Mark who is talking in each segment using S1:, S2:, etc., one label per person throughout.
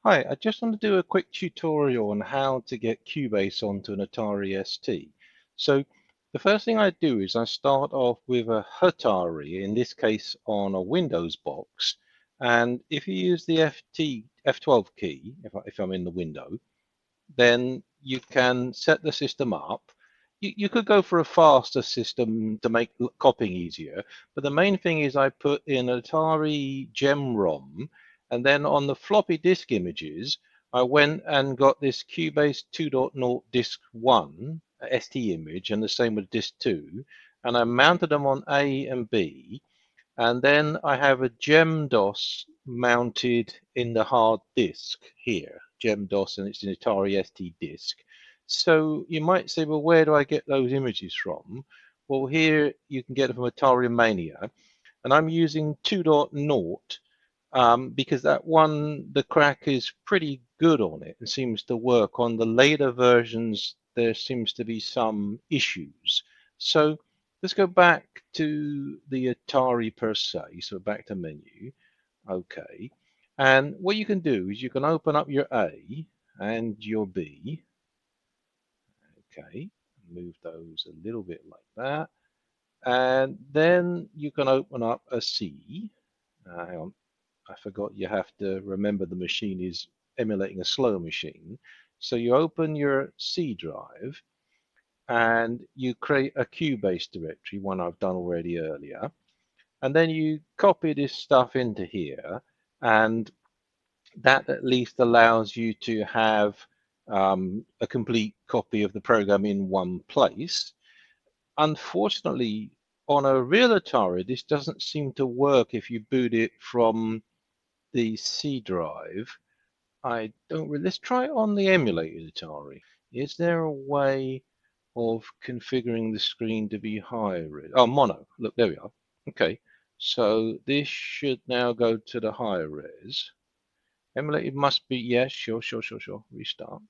S1: Hi, I just want to do a quick tutorial on how to get Cubase onto an Atari ST. So the first thing I do is I start off with a Hatari, in this case on a Windows box. And if you use the F12 key, if I'm in the window, then you can set the system up. You could go for a faster system to make copying easier, but the main thing is I put in Atari GEMROM, and then on the floppy disk images, I went and got this Cubase 2.0 disk 1 ST image, and the same with disk 2, and I mounted them on A and B, and then I have a GEMDOS mounted in the hard disk here, GEMDOS, and it's an Atari ST disk. So you might say, well, where do I get those images from? Well, here you can get them from Atari Mania, and I'm using 2.0 because that one, the crack is pretty good on it and seems to work. On the later versions, there seems to be some issues. So let's go back to the Atari per se. So back to menu. Okay. And what you can do is you can open up your A and your B. Okay. Move those a little bit like that. And then you can open up a C. Hang on. I forgot you have to remember the machine is emulating a slow machine. So you open your C drive and you create a Cubase directory, one I've done already earlier. And then you copy this stuff into here, and that at least allows you to have a complete copy of the program in one place. Unfortunately, on a real Atari, this doesn't seem to work if you boot it from the C drive. I don't really. Let's try it on the emulated Atari. Is there a way of configuring the screen to be high res? Oh, mono. Look, there we are. Okay, so this should now go to the high res. Emulated must be, yes, sure. Restart.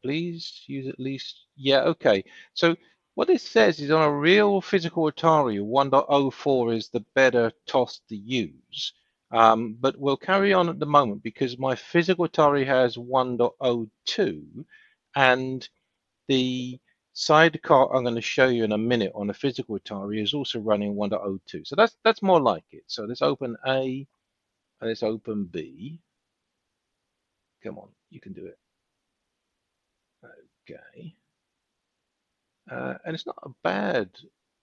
S1: Please use at least, yeah, okay. So what this says is on a real physical Atari, 1.04 is the better TOS to use. But we'll carry on at the moment because my physical Atari has 1.02, and the Sidecart I'm going to show you in a minute on a physical Atari is also running 1.02. So that's more like it. So let's open A and let's open B. Come on, you can do it. Okay. And it's not a bad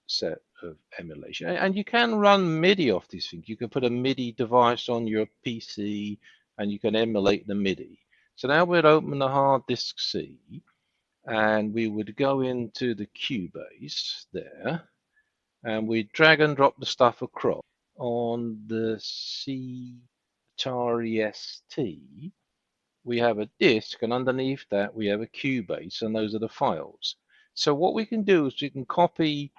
S1: set of emulation. And you can run MIDI off these things. You can put a MIDI device on your PC and you can emulate the MIDI. So now we'd open the hard disk C and we would go into the Cubase there and we drag and drop the stuff across. On the C Atari ST, we have a disk, and underneath that we have a Cubase, and those are the files. So what we can do is we can copy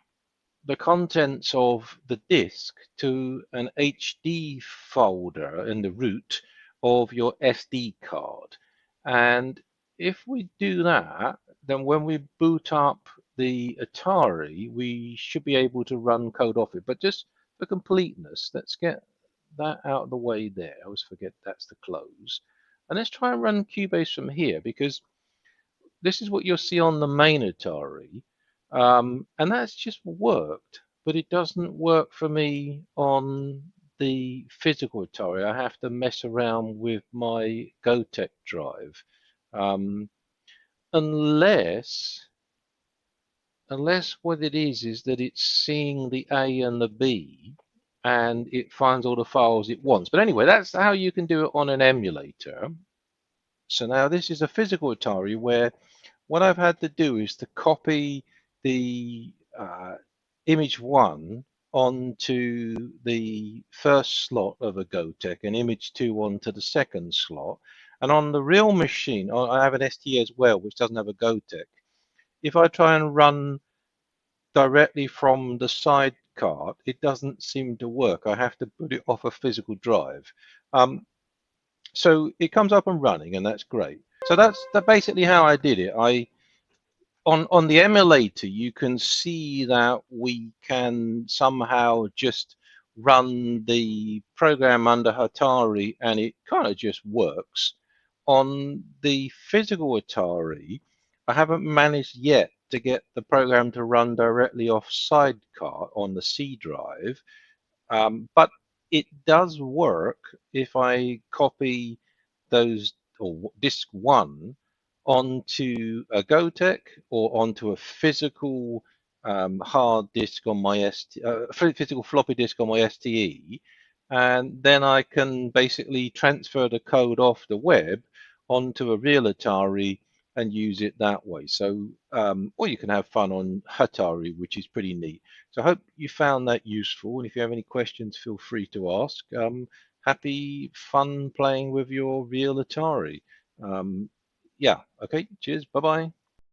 S1: the contents of the disk to an HD folder in the root of your SD card. And if we do that, then when we boot up the Atari, we should be able to run code off it. But just for completeness, let's get that out of the way there. I always forget that's the close. And let's try and run Cubase from here, because this is what you'll see on the main Atari. And that's just worked, but it doesn't work for me on the physical Atari. I have to mess around with my Gotek drive. Um, unless what it is that it's seeing the A and the B and it finds all the files it wants. But anyway, that's how you can do it on an emulator. So now this is a physical Atari where what I've had to do is to copy the image 1 onto the first slot of a Gotek and image 2 onto the second slot. And on the real machine, I have an ST as well, which doesn't have a Gotek. If I try and run directly from the side card, it doesn't seem to work. I have to put it off a physical drive. So it comes up and running, and that's great. So that's basically how I did it. On the emulator, you can see that we can somehow just run the program under Hatari and it kind of just works. On the physical Atari, I haven't managed yet to get the program to run directly off Sidecart on the C drive, but it does work if I copy those or disk one onto a Gotek or onto a physical hard disk on my physical floppy disk on my STE, and then I can basically transfer the code off the web onto a real Atari and use it that way. So, or you can have fun on Hatari, which is pretty neat. So I hope you found that useful. And if you have any questions, feel free to ask. Happy fun playing with your real Atari. Yeah, okay, cheers, bye-bye.